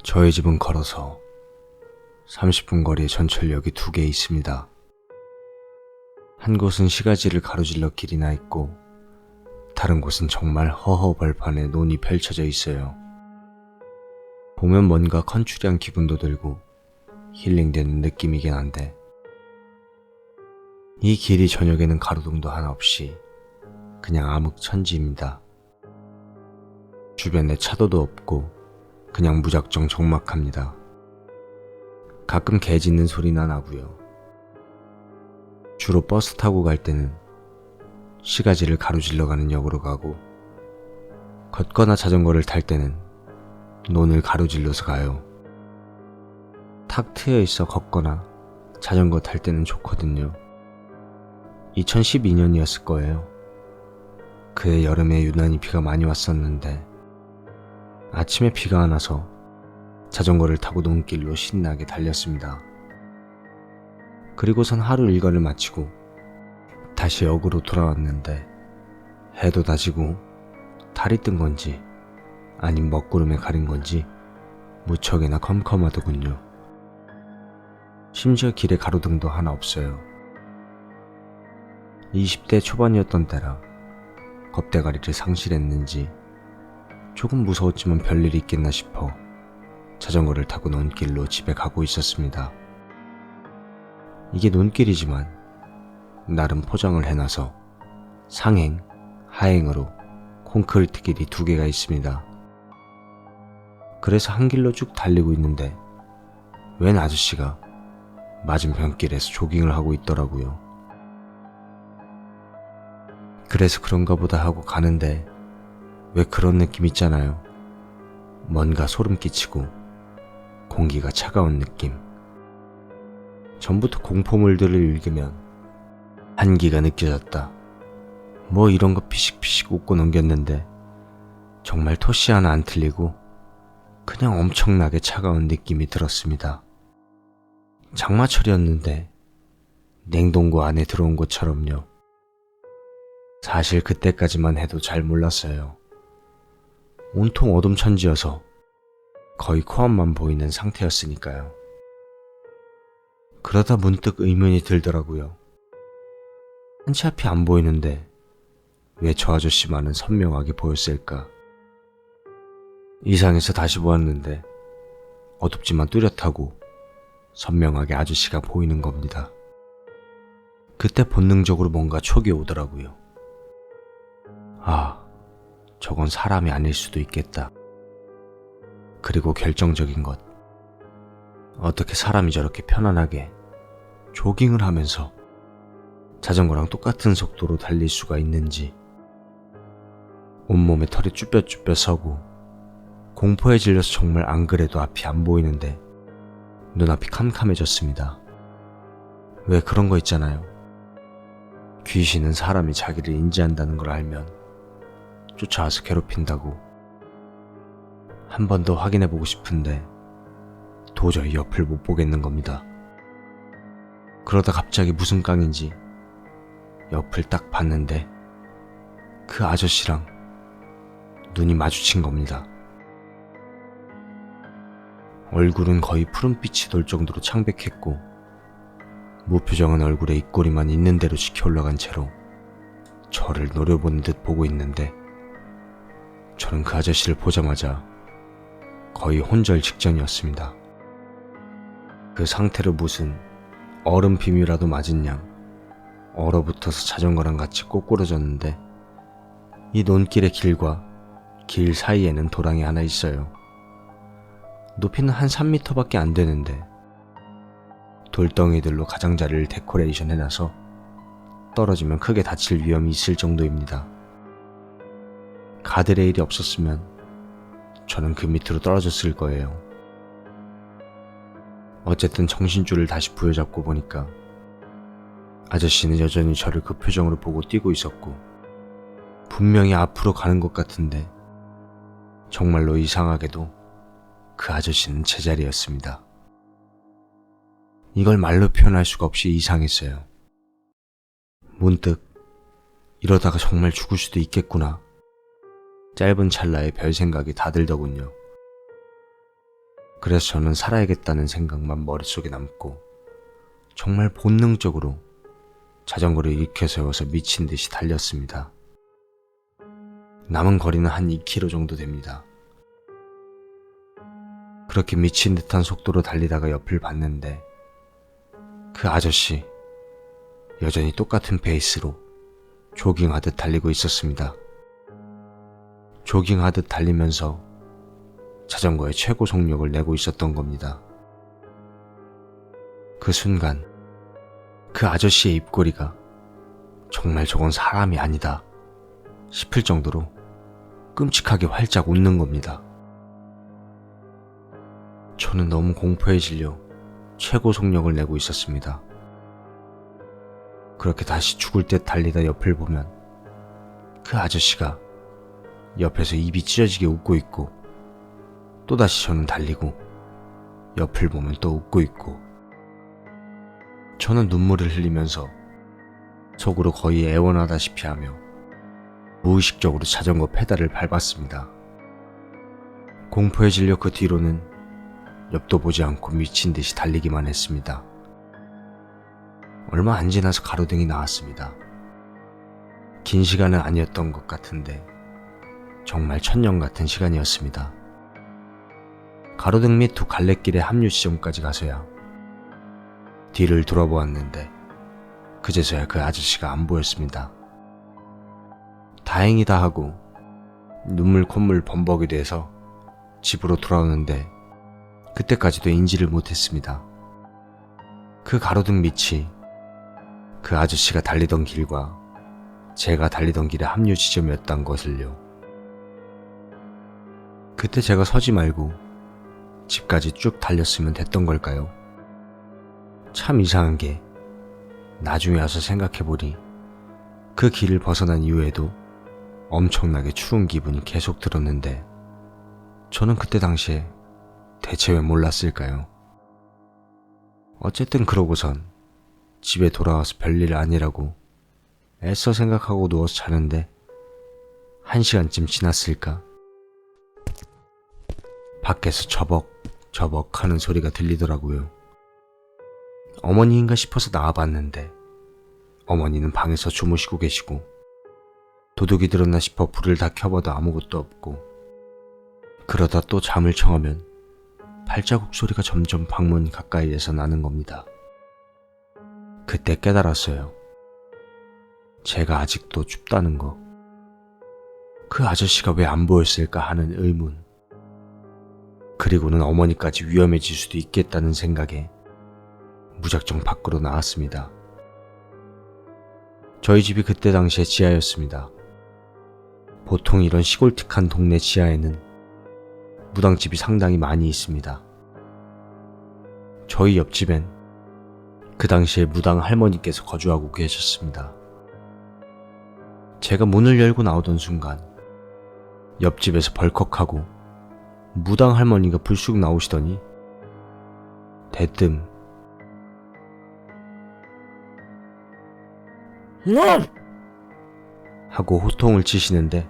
저희 집은 걸어서 30분 거리에 전철역이 2개 있습니다. 한 곳은 시가지를 가로질러 길이 나 있고 다른 곳은 정말 허허벌판에 논이 펼쳐져 있어요. 보면 뭔가 컨츄리한 기분도 들고 힐링되는 느낌이긴 한데 이 길이 저녁에는 가로등도 하나 없이 그냥 암흑천지입니다. 주변에 차도도 없고 그냥 무작정 적막합니다. 가끔 개 짖는 소리나 나고요. 주로 버스 타고 갈 때는 시가지를 가로질러 가는 역으로 가고 걷거나 자전거를 탈 때는 논을 가로질러서 가요. 탁 트여 있어 걷거나 자전거 탈 때는 좋거든요. 2012년이었을 거예요. 그해 여름에 유난히 비가 많이 왔었는데 아침에 비가 안 와서 자전거를 타고 논길로 신나게 달렸습니다. 그리고선 하루 일과를 마치고 다시 역으로 돌아왔는데 해도 다지고 달이 뜬 건지 아님 먹구름에 가린 건지 무척이나 컴컴하더군요. 심지어 길에 가로등도 하나 없어요. 20대 초반이었던 때라 겁대가리를 상실했는지 조금 무서웠지만 별일이 있겠나 싶어 자전거를 타고 논길로 집에 가고 있었습니다. 이게 논길이지만 나름 포장을 해놔서 상행, 하행으로 콘크리트 길이 2개가 있습니다. 그래서 한 길로 쭉 달리고 있는데 웬 아저씨가 맞은편 길에서 조깅을 하고 있더라고요. 그래서 그런가 보다 하고 가는데 왜 그런 느낌 있잖아요. 뭔가 소름 끼치고 공기가 차가운 느낌. 전부터 공포물들을 읽으면 한기가 느껴졌다. 뭐 이런 거 피식피식 웃고 넘겼는데 정말 토시 하나 안 틀리고 그냥 엄청나게 차가운 느낌이 들었습니다. 장마철이었는데 냉동고 안에 들어온 것처럼요. 사실 그때까지만 해도 잘 몰랐어요. 온통 어둠천지여서 거의 코앞만 보이는 상태였으니까요. 그러다 문득 의문이 들더라고요. 한치 앞이 안 보이는데 왜 저 아저씨만은 선명하게 보였을까? 이상해서 다시 보았는데 어둡지만 뚜렷하고 선명하게 아저씨가 보이는 겁니다. 그때 본능적으로 뭔가 촉이 오더라고요. 아, 저건 사람이 아닐 수도 있겠다. 그리고 결정적인 것. 어떻게 사람이 저렇게 편안하게 조깅을 하면서 자전거랑 똑같은 속도로 달릴 수가 있는지. 온몸에 털이 쭈뼛쭈뼛 서고 공포에 질려서 정말 안 그래도 앞이 안 보이는데 눈앞이 캄캄해졌습니다. 왜 그런 거 있잖아요. 귀신은 사람이 자기를 인지한다는 걸 알면 쫓아와서 괴롭힌다고. 한 번 더 확인해보고 싶은데 도저히 옆을 못 보겠는 겁니다. 그러다 갑자기 무슨 깡인지 옆을 딱 봤는데 그 아저씨랑 눈이 마주친 겁니다. 얼굴은 거의 푸른빛이 돌 정도로 창백했고 무표정한 얼굴에 입꼬리만 있는 대로 치켜 올라간 채로 저를 노려보는 듯 보고 있는데 저는 그 아저씨를 보자마자 거의 혼절 직전이었습니다. 그 상태로 무슨 얼음 비미라도 맞은 양 얼어붙어서 자전거랑 같이 꼬꾸러졌는데 이 논길의 길과 길 사이에는 도랑이 하나 있어요. 높이는 한 3m밖에 안 되는데 돌덩이들로 가장자리를 데코레이션 해놔서 떨어지면 크게 다칠 위험이 있을 정도입니다. 가드레일이 없었으면 저는 그 밑으로 떨어졌을 거예요. 어쨌든 정신줄을 다시 부여잡고 보니까 아저씨는 여전히 저를 그 표정으로 보고 뛰고 있었고 분명히 앞으로 가는 것 같은데 정말로 이상하게도 그 아저씨는 제자리였습니다. 이걸 말로 표현할 수가 없이 이상했어요. 문득 이러다가 정말 죽을 수도 있겠구나. 짧은 찰나에 별 생각이 다 들더군요. 그래서 저는 살아야겠다는 생각만 머릿속에 남고 정말 본능적으로 자전거를 일으켜 세워서 미친 듯이 달렸습니다. 남은 거리는 한 2km 정도 됩니다. 그렇게 미친 듯한 속도로 달리다가 옆을 봤는데 그 아저씨 여전히 똑같은 페이스로 조깅하듯 달리고 있었습니다. 조깅하듯 달리면서 자전거의 최고 속력을 내고 있었던 겁니다. 그 순간 그 아저씨의 입꼬리가 정말 저건 사람이 아니다 싶을 정도로 끔찍하게 활짝 웃는 겁니다. 저는 너무 공포에 질려 최고 속력을 내고 있었습니다. 그렇게 다시 죽을 듯 달리다 옆을 보면 그 아저씨가 옆에서 입이 찢어지게 웃고 있고 또다시 저는 달리고 옆을 보면 또 웃고 있고 저는 눈물을 흘리면서 속으로 거의 애원하다시피 하며 무의식적으로 자전거 페달을 밟았습니다. 공포에 질려 그 뒤로는 옆도 보지 않고 미친 듯이 달리기만 했습니다. 얼마 안 지나서 가로등이 나왔습니다. 긴 시간은 아니었던 것 같은데 정말 천년 같은 시간이었습니다. 가로등 및 두 갈래길의 합류 지점까지 가서야 뒤를 돌아보았는데 그제서야 그 아저씨가 안 보였습니다. 다행이다 하고 눈물 콧물 범벅이 돼서 집으로 돌아오는데 그때까지도 인지를 못했습니다. 그 가로등 밑이 그 아저씨가 달리던 길과 제가 달리던 길의 합류 지점이었던 것을요. 그때 제가 서지 말고 집까지 쭉 달렸으면 됐던 걸까요? 참 이상한 게 나중에 와서 생각해보니 그 길을 벗어난 이후에도 엄청나게 추운 기분이 계속 들었는데 저는 그때 당시에 대체 왜 몰랐을까요? 어쨌든 그러고선 집에 돌아와서 별일 아니라고 애써 생각하고 누워서 자는데 1시간쯤 지났을까? 밖에서 저벅저벅 하는 소리가 들리더라고요. 어머니인가 싶어서 나와봤는데 어머니는 방에서 주무시고 계시고 도둑이 들었나 싶어 불을 다 켜봐도 아무것도 없고 그러다 또 잠을 청하면 발자국 소리가 점점 방문 가까이에서 나는 겁니다. 그때 깨달았어요. 제가 아직도 춥다는 거. 그 아저씨가 왜 안 보였을까 하는 의문. 그리고는 어머니까지 위험해질 수도 있겠다는 생각에 무작정 밖으로 나왔습니다. 저희 집이 그때 당시에 지하였습니다. 보통 이런 시골틱한 동네 지하에는 무당집이 상당히 많이 있습니다. 저희 옆집엔 그 당시에 무당 할머니께서 거주하고 계셨습니다. 제가 문을 열고 나오던 순간 옆집에서 벌컥하고 무당 할머니가 불쑥 나오시더니 대뜸 하고 호통을 치시는데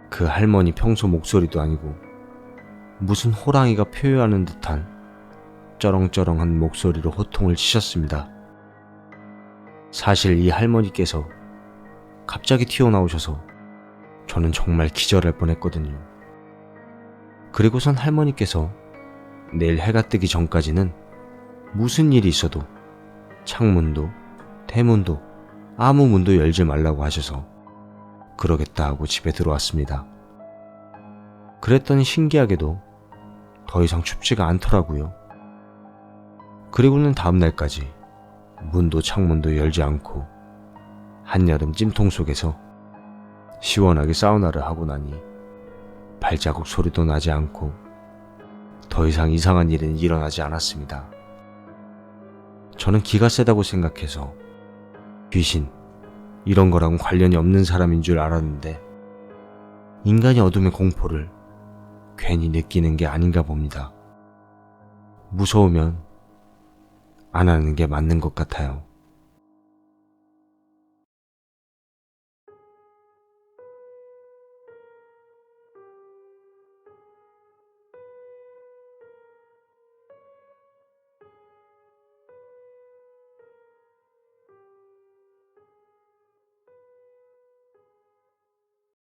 그 할머니 평소 목소리도 아니고 무슨 호랑이가 표효하는 듯한 쩌렁쩌렁한 목소리로 호통을 치셨습니다. 사실 이 할머니께서 갑자기 튀어나오셔서 저는 정말 기절할 뻔했거든요. 그리고선 할머니께서 내일 해가 뜨기 전까지는 무슨 일이 있어도 창문도 대문도 아무 문도 열지 말라고 하셔서 그러겠다 하고 집에 들어왔습니다. 그랬더니 신기하게도 더 이상 춥지가 않더라고요. 그리고는 다음날까지 문도 창문도 열지 않고 한여름 찜통 속에서 시원하게 사우나를 하고 나니 발자국 소리도 나지 않고 더 이상 이상한 일은 일어나지 않았습니다. 저는 기가 세다고 생각해서 귀신 이런 거랑은 관련이 없는 사람인 줄 알았는데 인간이 어둠의 공포를 괜히 느끼는 게 아닌가 봅니다. 무서우면 안 하는 게 맞는 것 같아요.